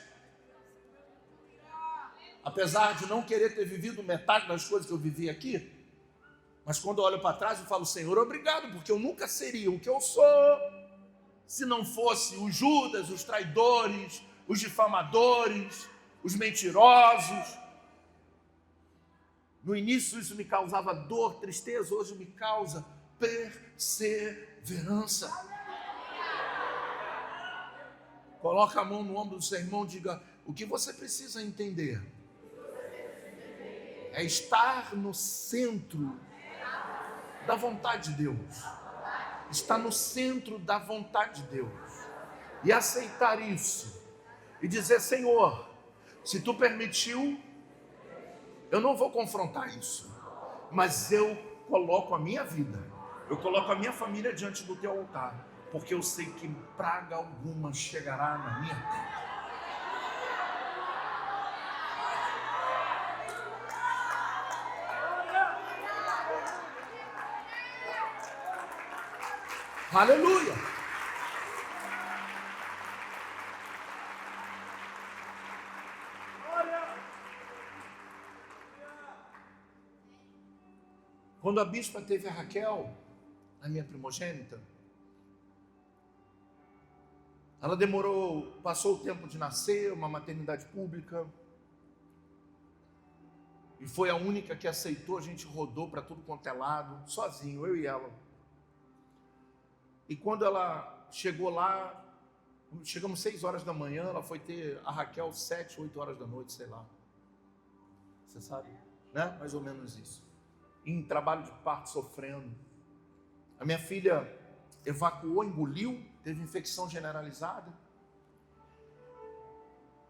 Apesar de não querer ter vivido metade das coisas que eu vivi aqui, mas quando eu olho para trás eu falo, Senhor, obrigado, porque eu nunca seria o que eu sou se não fosse os Judas, os traidores, os difamadores, os mentirosos. No início isso me causava dor, tristeza, hoje me causa perseverança. Coloca a mão no ombro do seu irmão e diga, o que você precisa entender é estar no centro da vontade de Deus. Estar no centro da vontade de Deus. E aceitar isso. E dizer, Senhor, se Tu permitiu, eu não vou confrontar isso, mas eu coloco a minha vida, eu coloco a minha família diante do Teu altar, porque eu sei que praga alguma chegará na minha terra. Aleluia! Quando a bispa teve a Raquel, a minha primogênita, ela passou o tempo de nascer, uma maternidade pública, e foi a única que aceitou. A gente rodou para tudo quanto é lado, sozinho, eu e ela. E quando ela chegou lá, chegamos 6 horas da manhã, ela foi ter a Raquel 7, 8 horas da noite, sei lá. Você sabe, né? Mais ou menos isso. Em trabalho de parto, sofrendo. A minha filha evacuou, engoliu, teve infecção generalizada.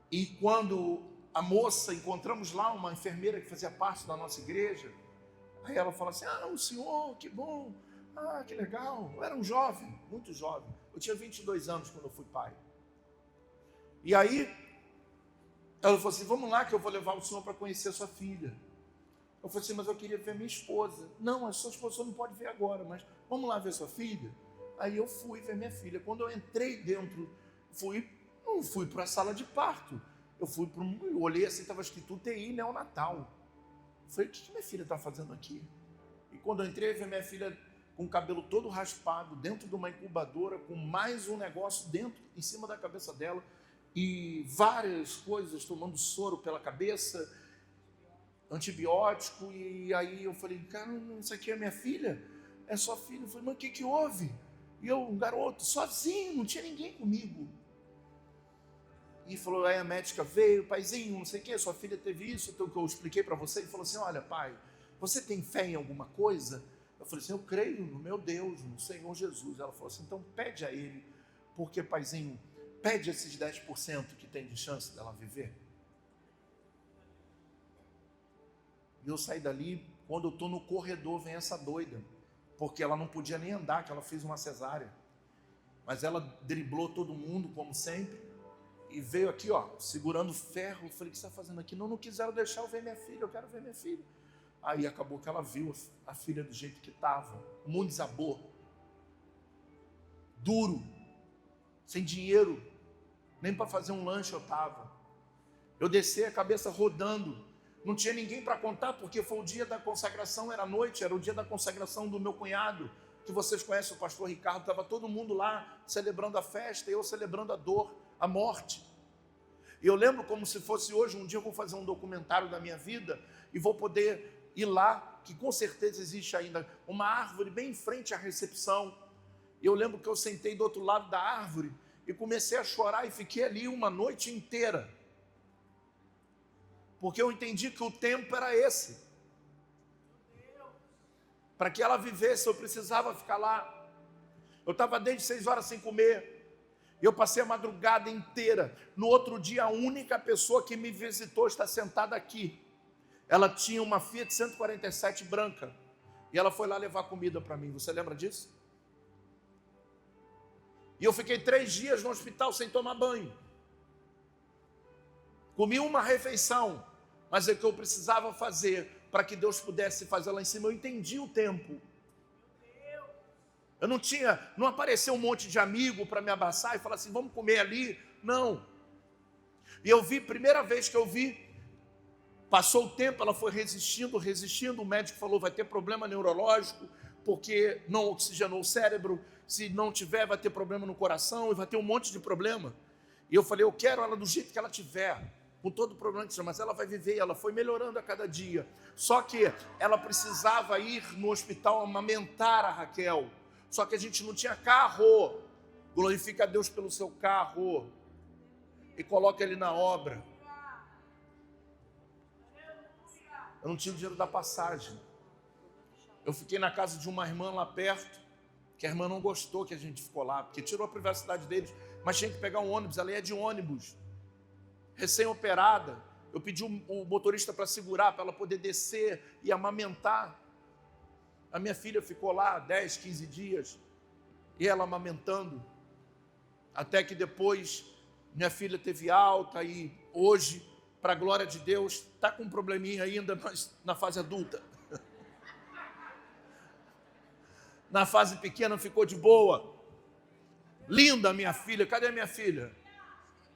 E quando a moça, encontramos lá uma enfermeira que fazia parte da nossa igreja, aí ela falou assim, o senhor, que bom, que legal. Eu era um jovem, muito jovem. Eu tinha 22 anos quando eu fui pai. E aí, ela falou assim, vamos lá que eu vou levar o senhor para conhecer a sua filha. Eu falei assim, mas eu queria ver minha esposa. Não, a sua esposa não pode ver agora, mas vamos lá ver sua filha? Aí eu fui ver minha filha. Quando eu entrei dentro, não fui para a sala de parto. Eu olhei assim, estava escrito UTI neonatal. Eu falei, o que minha filha está fazendo aqui? E quando eu entrei, eu vi minha filha com o cabelo todo raspado, dentro de uma incubadora, com mais um negócio em cima da cabeça dela, e várias coisas, tomando soro pela cabeça, antibiótico. E aí eu falei, cara, isso aqui é minha filha? É sua filha? Eu falei, mas o que houve? E eu, um garoto, sozinho, não tinha ninguém comigo. E falou, aí a médica veio, paizinho, não sei o que, sua filha teve isso, então que eu expliquei para você. Ele falou assim, olha pai, você tem fé em alguma coisa? Eu falei assim, eu creio no meu Deus, no Senhor Jesus. Ela falou assim, então pede a Ele, porque paizinho, pede esses 10% que tem de chance dela viver. E eu saí dali, quando eu estou no corredor, vem essa doida, porque ela não podia nem andar, que ela fez uma cesárea. Mas ela driblou todo mundo, como sempre, e veio aqui, segurando ferro. Eu falei, o que você está fazendo aqui? Não quiseram deixar eu ver minha filha, eu quero ver minha filha. Aí acabou que ela viu a filha do jeito que estava, o mundo desabou. Duro, sem dinheiro, nem para fazer um lanche eu estava. Eu desci a cabeça rodando, não tinha ninguém para contar, porque foi o dia da consagração, era noite, era o dia da consagração do meu cunhado, que vocês conhecem, o pastor Ricardo. Estava todo mundo lá, celebrando a festa, e eu celebrando a dor, a morte. E eu lembro como se fosse hoje, um dia eu vou fazer um documentário da minha vida, e vou poder ir lá, que com certeza existe ainda uma árvore bem em frente à recepção. E eu lembro que eu sentei do outro lado da árvore, e comecei a chorar, e fiquei ali uma noite inteira. Porque eu entendi que o tempo era esse. Para que ela vivesse, eu precisava ficar lá. Eu estava desde 6 horas sem comer. Eu passei a madrugada inteira. No outro dia, a única pessoa que me visitou está sentada aqui. Ela tinha uma Fiat 147 branca. E ela foi lá levar comida para mim. Você lembra disso? E eu fiquei 3 dias no hospital sem tomar banho. Comi uma refeição, mas é o que eu precisava fazer para que Deus pudesse fazer lá em cima. Eu entendi o tempo. Eu não apareceu um monte de amigo para me abraçar e falar assim, vamos comer ali. Não. E eu vi, primeira vez que eu vi, passou o tempo, ela foi resistindo, o médico falou, vai ter problema neurológico, porque não oxigenou o cérebro, se não tiver, vai ter problema no coração, e vai ter um monte de problema. E eu falei, eu quero ela do jeito que ela tiver, com todo o problema que tiver, mas ela vai viver, ela foi melhorando a cada dia. Só que ela precisava ir no hospital amamentar a Raquel, só que a gente não tinha carro. Glorifica a Deus pelo seu carro e coloca ele na obra. Eu não tinha o dinheiro da passagem. Eu fiquei na casa de uma irmã lá perto, que a irmã não gostou que a gente ficou lá, porque tirou a privacidade deles, mas tinha que pegar um ônibus, ela ia de ônibus, recém-operada. Eu pedi o motorista para segurar, para ela poder descer e amamentar. A minha filha ficou lá 10, 15 dias, e ela amamentando, até que depois minha filha teve alta e hoje, para a glória de Deus, está com um probleminha ainda, mas na fase adulta. Na fase pequena ficou de boa. Linda minha filha, cadê minha filha?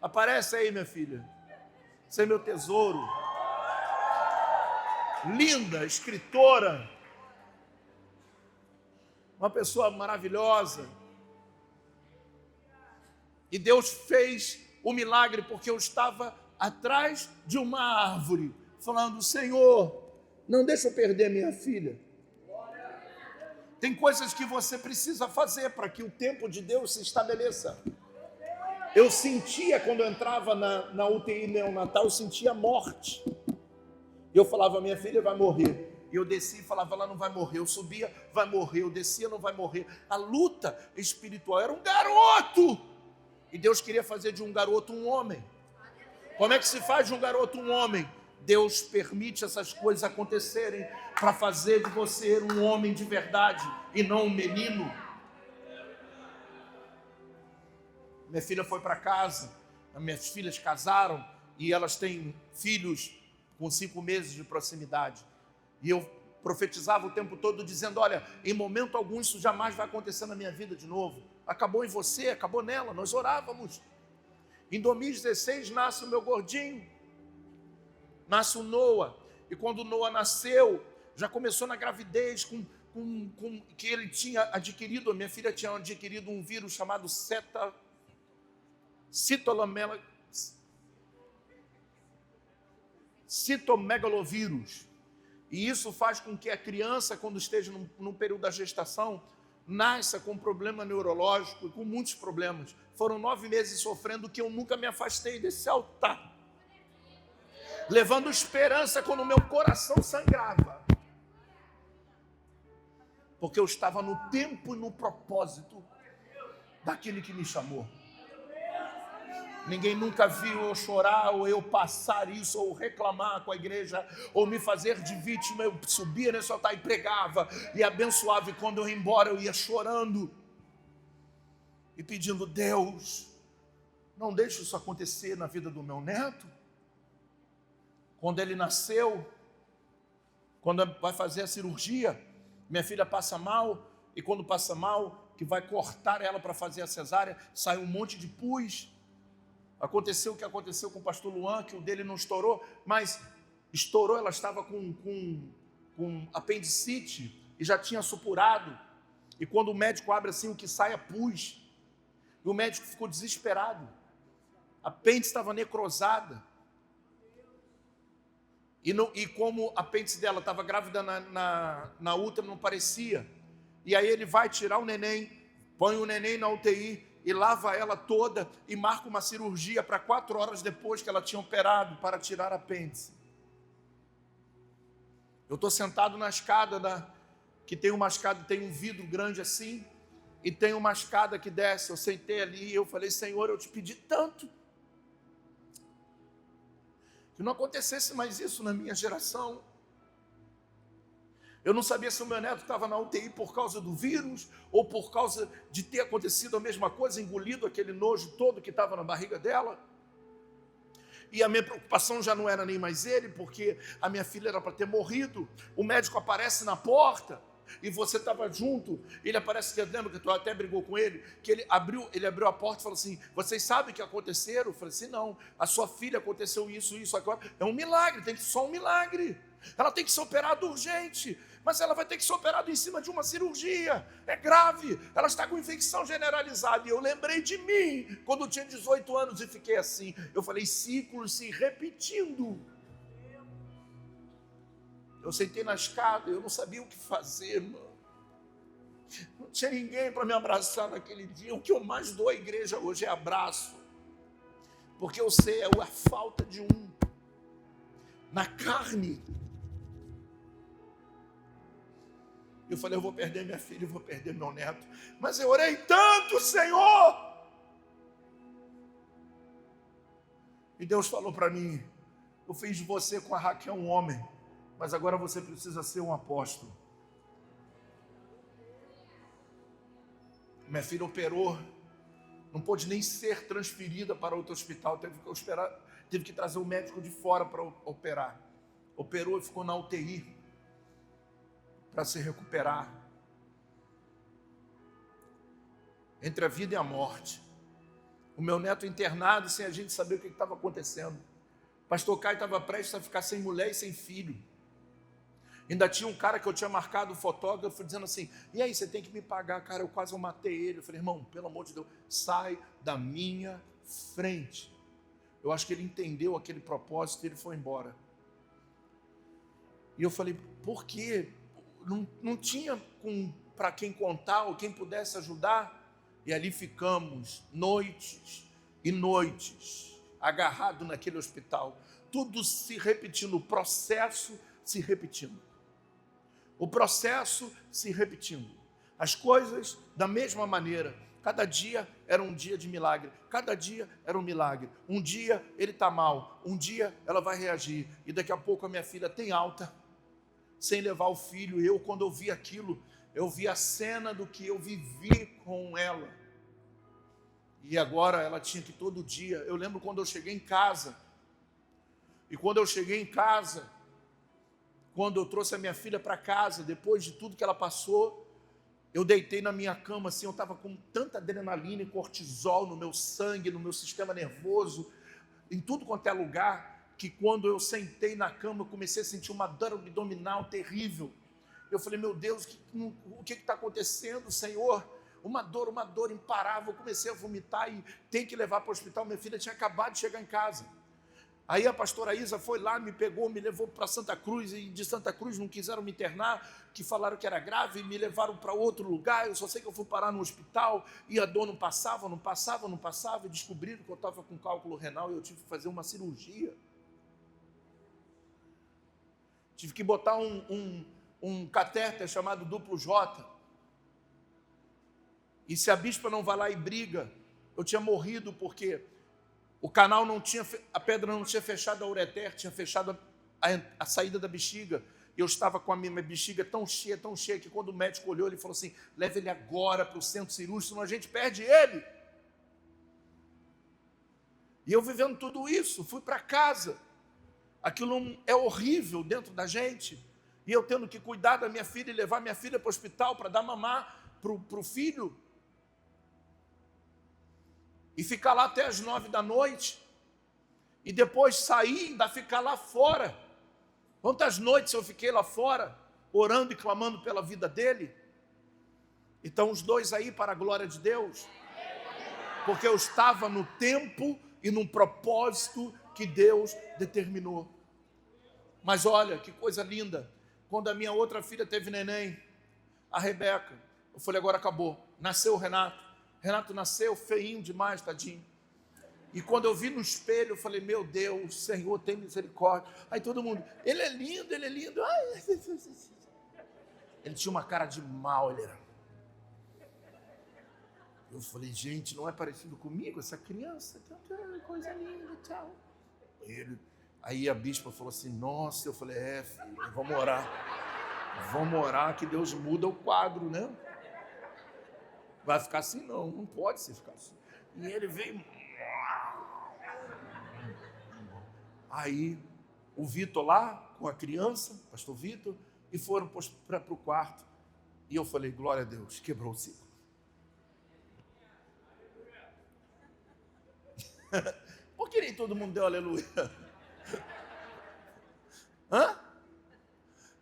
Aparece aí, minha filha. Você é meu tesouro. Linda, escritora. Uma pessoa maravilhosa. E Deus fez o milagre porque eu estava atrás de uma árvore, falando, Senhor, não deixa eu perder minha filha. Tem coisas que você precisa fazer para que o tempo de Deus se estabeleça. Eu sentia, quando eu entrava na UTI neonatal, eu sentia morte. E eu falava, minha filha vai morrer. E eu descia e falava, ela não vai morrer. Eu subia, vai morrer. Eu descia, não vai morrer. A luta espiritual era um garoto. E Deus queria fazer de um garoto um homem. Como é que se faz de um garoto um homem? Deus permite essas coisas acontecerem para fazer de você um homem de verdade e não um menino. Minha filha foi para casa, as minhas filhas casaram e elas têm filhos com 5 meses de proximidade. E eu profetizava o tempo todo dizendo, olha, em momento algum isso jamais vai acontecer na minha vida de novo. Acabou em você, acabou nela, nós orávamos. Em 2016 nasce o meu gordinho, nasce o Noah, e quando o Noah nasceu, já começou na gravidez com que ele tinha adquirido, a minha filha tinha adquirido um vírus chamado citomegalovírus, e isso faz com que a criança, quando esteja num período da gestação, nasça com problema neurológico e com muitos problemas. Foram 9 meses sofrendo que eu nunca me afastei desse altar, levando esperança quando o meu coração sangrava, porque eu estava no tempo e no propósito daquele que me chamou. Ninguém nunca viu eu chorar, ou eu passar isso, ou reclamar com a igreja, ou me fazer de vítima. Eu subia nesse altar e pregava, e abençoava, e quando eu ia embora eu ia chorando, e pedindo, Deus, não deixe isso acontecer na vida do meu neto. Quando ele nasceu, quando vai fazer a cirurgia, minha filha passa mal, e quando passa mal, que vai cortar ela para fazer a cesárea, sai um monte de pus. Aconteceu o que aconteceu com o pastor Luan, que o dele não estourou, mas estourou, ela estava com apendicite e já tinha supurado. E quando o médico abre assim, o que sai é pus. E o médico ficou desesperado. A apêndice estava necrosada. E como a apêndice dela estava grávida na útero, não parecia. E aí ele vai tirar o neném, põe o neném na UTI, e lava ela toda e marca uma cirurgia para 4 horas depois que ela tinha operado para tirar a apêndice. Eu estou sentado na escada, que tem uma escada, tem um vidro grande assim, e tem uma escada que desce. Eu sentei ali e eu falei, Senhor, eu te pedi tanto que não acontecesse mais isso na minha geração. Eu não sabia se o meu neto estava na UTI por causa do vírus ou por causa de ter acontecido a mesma coisa, engolido aquele nojo todo que estava na barriga dela. E a minha preocupação já não era nem mais ele, porque a minha filha era para ter morrido. O médico aparece na porta e você estava junto. Ele aparece, lembra que tu até brigou com ele? Que ele abriu a porta e falou assim: vocês sabem o que aconteceram? Eu falei assim: não, a sua filha aconteceu isso agora. É um milagre, tem que ser só um milagre. Ela tem que ser operada urgente, mas ela vai ter que ser operada em cima de uma cirurgia. É grave, ela está com infecção generalizada. E eu lembrei de mim, quando eu tinha 18 anos e fiquei assim. Eu falei: ciclos se repetindo. Eu sentei na escada, eu não sabia o que fazer, mano. Não tinha ninguém para me abraçar naquele dia. O que eu mais dou à igreja hoje é abraço. Porque eu sei, é a falta de um. Na carne. Eu falei: eu vou perder minha filha, eu vou perder meu neto. Mas eu orei tanto, Senhor. E Deus falou para mim: eu fiz de você com a Raquel um homem, mas agora você precisa ser um apóstolo. Minha filha operou, não pôde nem ser transferida para outro hospital, teve que trazer um médico de fora para operar. Operou e ficou na UTI para se recuperar. Entre a vida e a morte. O meu neto internado sem a gente saber o que estava acontecendo. Pastor Caio estava prestes a ficar sem mulher e sem filho. Ainda tinha um cara que eu tinha marcado, o fotógrafo, dizendo assim: e aí, você tem que me pagar, cara, eu quase matei ele. Eu falei: irmão, pelo amor de Deus, sai da minha frente. Eu acho que ele entendeu aquele propósito e ele foi embora. E eu falei: por quê? Não tinha para quem contar ou quem pudesse ajudar. E ali ficamos noites e noites, agarrados naquele hospital. Tudo se repetindo, o processo se repetindo. O processo se repetindo. As coisas da mesma maneira. Cada dia era um dia de milagre. Cada dia era um milagre. Um dia ele está mal. Um dia ela vai reagir. E daqui a pouco a minha filha tem alta, sem levar o filho. Eu, quando eu vi aquilo, eu vi a cena do que eu vivi com ela. E agora ela tinha que todo dia. Eu lembro quando eu cheguei em casa. E quando eu cheguei em casa, quando eu trouxe a minha filha para casa, depois de tudo que ela passou, eu deitei na minha cama assim, eu estava com tanta adrenalina e cortisol no meu sangue, no meu sistema nervoso, em tudo quanto é lugar, que quando eu sentei na cama, eu comecei a sentir uma dor abdominal terrível. Eu falei: meu Deus, o que está acontecendo, Senhor? Uma dor imparável. Eu comecei a vomitar e tem que levar para o hospital. Minha filha tinha acabado de chegar em casa. Aí a pastora Isa foi lá, me pegou, me levou para Santa Cruz, e de Santa Cruz não quiseram me internar, que falaram que era grave, e me levaram para outro lugar. Eu só sei que eu fui parar no hospital, e a dor não passava, e descobriram que eu estava com cálculo renal, e eu tive que fazer uma cirurgia. Tive que botar um catéter chamado duplo J. E se a bispa não vai lá e briga, eu tinha morrido, porque o canal não tinha, a pedra não tinha fechado a ureter, tinha fechado a saída da bexiga. Eu estava com a minha bexiga tão cheia, que quando o médico olhou, ele falou assim: leva ele agora para o centro cirúrgico, senão a gente perde ele. E eu vivendo tudo isso, fui para casa. Aquilo é horrível dentro da gente. E eu tendo que cuidar da minha filha e levar minha filha para o hospital para dar mamar para o filho. E ficar lá até as 9 da noite. E depois sair e ainda ficar lá fora. Quantas noites eu fiquei lá fora, orando e clamando pela vida dele? Então os dois aí para a glória de Deus. Porque eu estava no tempo e no propósito que Deus determinou. Mas olha, que coisa linda. Quando a minha outra filha teve neném, a Rebeca, eu falei: agora acabou. Nasceu o Renato. Renato nasceu feinho demais, tadinho. E quando eu vi no espelho, eu falei: meu Deus, Senhor, tem misericórdia. Aí todo mundo: ele é lindo, ele é lindo. Ai. Ele tinha uma cara de mal, ele era. Eu falei: gente, não é parecido comigo essa criança? Coisa linda, tchau. Aí a bispa falou assim: nossa. Eu falei: filho, vamos orar. Vamos orar que Deus muda o quadro, né? Vai ficar assim? Não pode ser ficar assim. E ele veio. Aí o Vitor lá, com a criança, pastor Vitor, e foram para o quarto. E eu falei, glória a Deus, quebrou o ciclo. Por que nem todo mundo deu aleluia? Hã?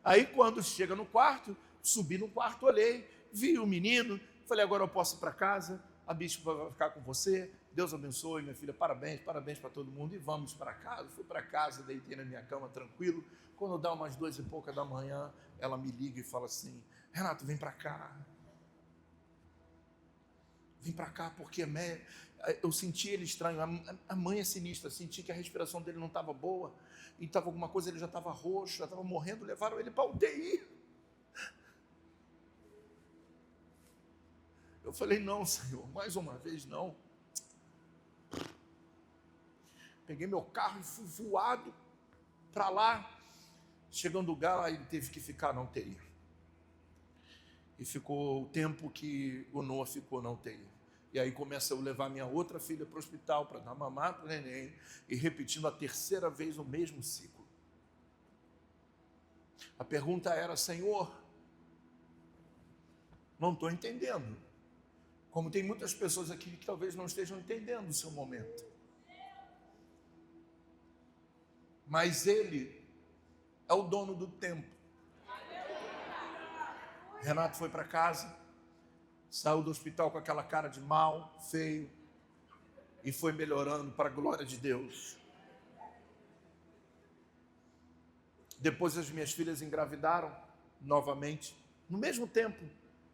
Aí quando chega no quarto, subi no quarto, olhei, vi o menino, falei, agora eu posso ir para casa, a bispa vai ficar com você, Deus abençoe, minha filha, parabéns para todo mundo, e vamos para casa. Fui para casa, deitei na minha cama tranquilo. Quando dá umas 2h pouca da manhã, ela me liga e fala assim, Renato, vem para cá. Vem para cá, porque eu senti ele estranho. A mãe é sinistra, senti que a respiração dele não estava boa, e estava alguma coisa, ele já estava roxo, já estava morrendo, levaram ele para a UTI. Eu falei, não, Senhor, mais uma vez não. Peguei meu carro e fui voado para lá. Chegando no lugar, ele teve que ficar na UTI. E ficou o tempo que o Noah ficou na UTI. E aí começa a levar minha outra filha para o hospital para dar mamar para o neném, e repetindo a terceira vez o mesmo ciclo. A pergunta era, Senhor, não estou entendendo. Como tem muitas pessoas aqui que talvez não estejam entendendo o seu momento. Mas Ele é o dono do tempo. Renato foi para casa, saiu do hospital com aquela cara de mal, feio, e foi melhorando para a glória de Deus. Depois as minhas filhas engravidaram novamente, no mesmo tempo,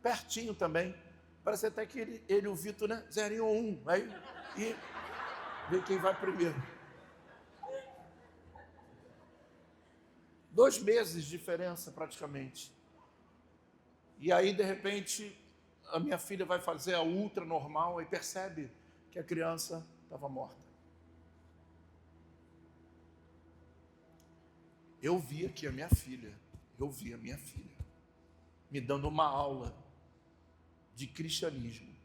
pertinho também. Parece até que ele e o Vitor, né? 0 e 1. Aí, e vê quem vai primeiro. 2 meses de diferença praticamente. E aí, de repente, a minha filha vai fazer a ultra normal e percebe que a criança estava morta. Eu vi aqui a minha filha me dando uma aula de cristianismo.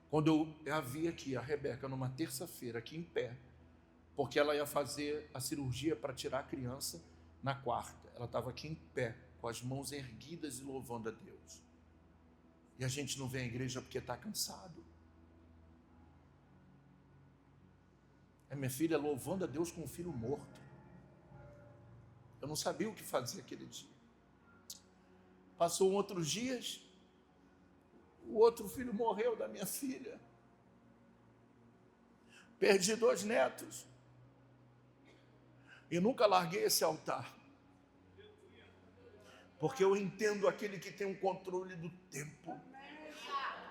Quando eu a vi aqui, a Rebeca, numa terça-feira, aqui em pé, porque ela ia fazer a cirurgia para tirar a criança na quarta. Ela estava aqui em pé, com as mãos erguidas e louvando a Deus. E a gente não vem à igreja porque está cansado. É minha filha louvando a Deus com um filho morto. Eu não sabia o que fazer aquele dia. Passou outros dias, o outro filho morreu da minha filha. Perdi 2 netos. E nunca larguei esse altar. Porque eu entendo aquele que tem o controle do tempo.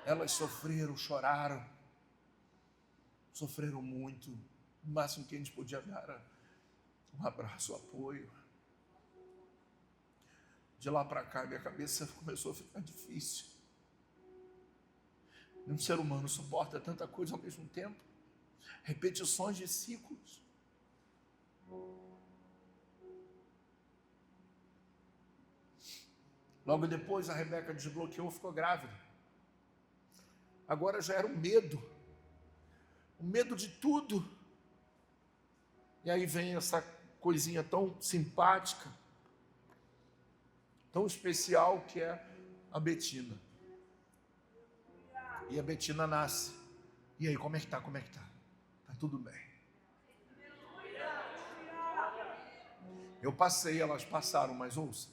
Elas sofreram, choraram. Sofreram muito. O máximo que a gente podia dar era um abraço, um apoio. De lá para cá, minha cabeça começou a ficar difícil. Um ser humano suporta tanta coisa ao mesmo tempo. Repetições de ciclos. Logo depois, a Rebeca desbloqueou, ficou grávida. Agora já era o medo de tudo. E aí vem essa coisinha tão simpática, tão especial, que é a Betina. E a Betina nasce. E aí, como é que tá? Tá tudo bem. Eu passei, elas passaram, mas ouça.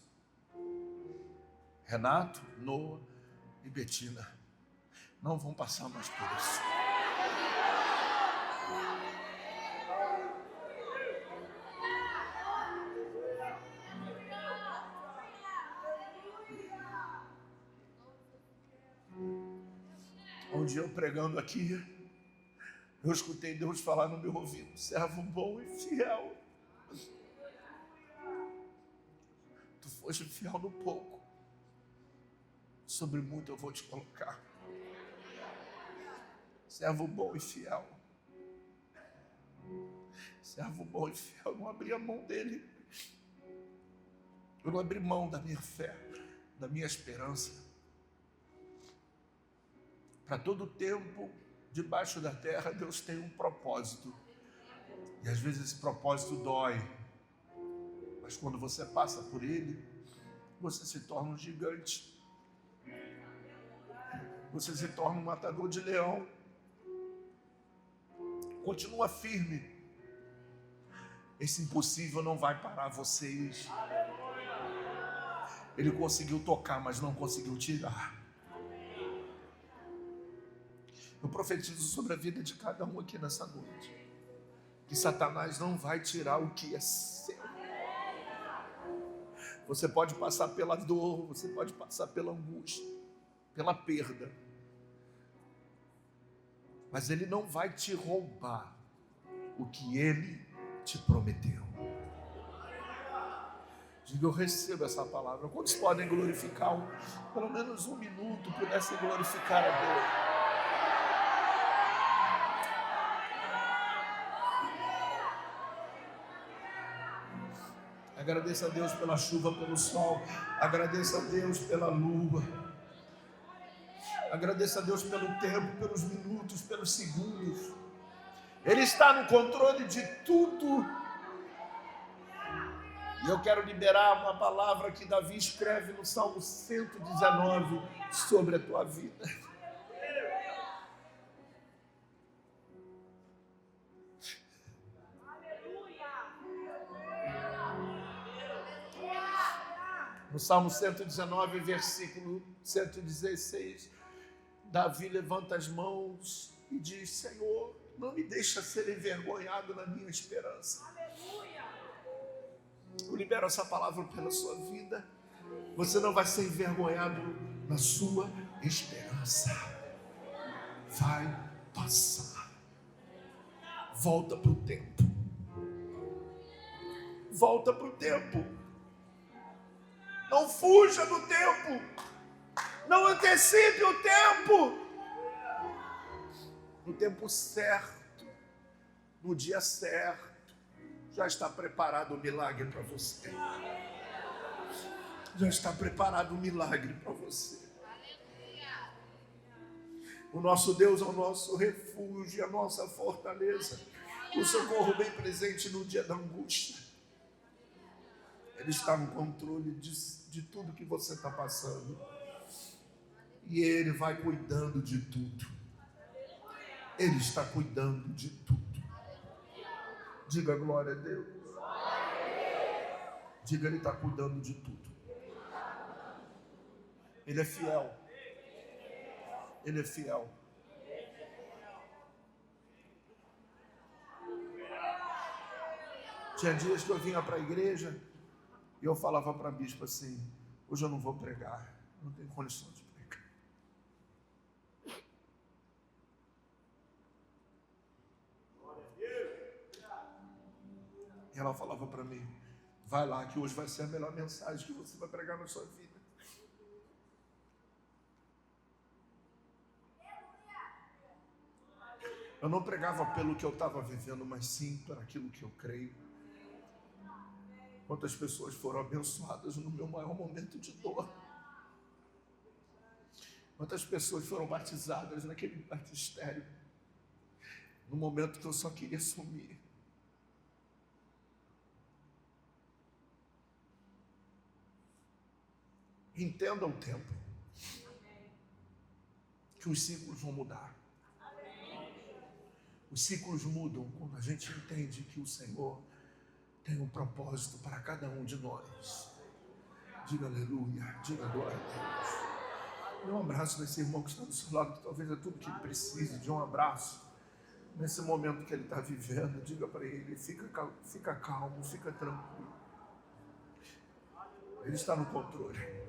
Renato, Noah e Betina não vão passar mais por isso. Um dia eu pregando aqui, eu escutei Deus falar no meu ouvido: servo bom e fiel. Tu foste fiel no pouco, sobre muito eu vou te colocar. Servo bom e fiel. Servo bom e fiel, não abri a mão dele. Eu não abri mão da minha fé, da minha esperança. Para todo tempo, debaixo da terra, Deus tem um propósito. E às vezes esse propósito dói. Mas quando você passa por ele, você se torna um gigante. Você se torna um matador de leão. Continua firme. Esse impossível não vai parar vocês. Ele conseguiu tocar, mas não conseguiu tirar. Eu profetizo sobre a vida de cada um aqui nessa noite, que Satanás não vai tirar o que é seu. Você pode passar pela dor, você pode passar pela angústia, pela perda, mas ele não vai te roubar o que ele te prometeu. Diga, eu recebo essa palavra. Quantos podem glorificar pelo menos um minuto, pudessem glorificar a Deus? Agradeça a Deus pela chuva, pelo sol. Agradeça a Deus pela lua. Agradeça a Deus pelo tempo, pelos minutos, pelos segundos. Ele está no controle de tudo. E eu quero liberar uma palavra que Davi escreve no Salmo 119 sobre a tua vida. No Salmo 119, versículo 116, Davi levanta as mãos e diz: Senhor, não me deixa ser envergonhado na minha esperança. Eu libero essa palavra pela sua vida. Você não vai ser envergonhado na sua esperança. Vai passar. Volta para o tempo. Volta para o tempo. Não fuja do tempo. Não antecipe o tempo. No tempo certo, no dia certo, já está preparado o milagre para você. Já está preparado o milagre para você. O nosso Deus é o nosso refúgio, a nossa fortaleza, o socorro bem presente no dia da angústia. Ele está no controle de tudo que você está passando. E Ele vai cuidando de tudo. Ele está cuidando de tudo. Diga glória a Deus. Diga, Ele está cuidando de tudo. Ele é fiel. Ele é fiel. Tinha dias que eu vinha para a igreja e eu falava para a bispa assim: hoje eu não vou pregar, não tenho condição de pregar. E ela falava para mim: vai lá que hoje vai ser a melhor mensagem que você vai pregar na sua vida. Eu não pregava pelo que eu estava vivendo, mas sim por aquilo que eu creio. Quantas pessoas foram abençoadas no meu maior momento de dor. Quantas pessoas foram batizadas naquele batistério, no momento que eu só queria sumir. Entenda o tempo, que os ciclos vão mudar. Os ciclos mudam quando a gente entende que o Senhor tem um propósito para cada um de nós. Diga aleluia, diga glória a Deus. Dê um abraço nesse irmão que está do seu lado, que talvez é tudo que ele precise, de um abraço. Nesse momento que ele está vivendo, diga para ele: fica calmo, fica tranquilo. Ele está no controle.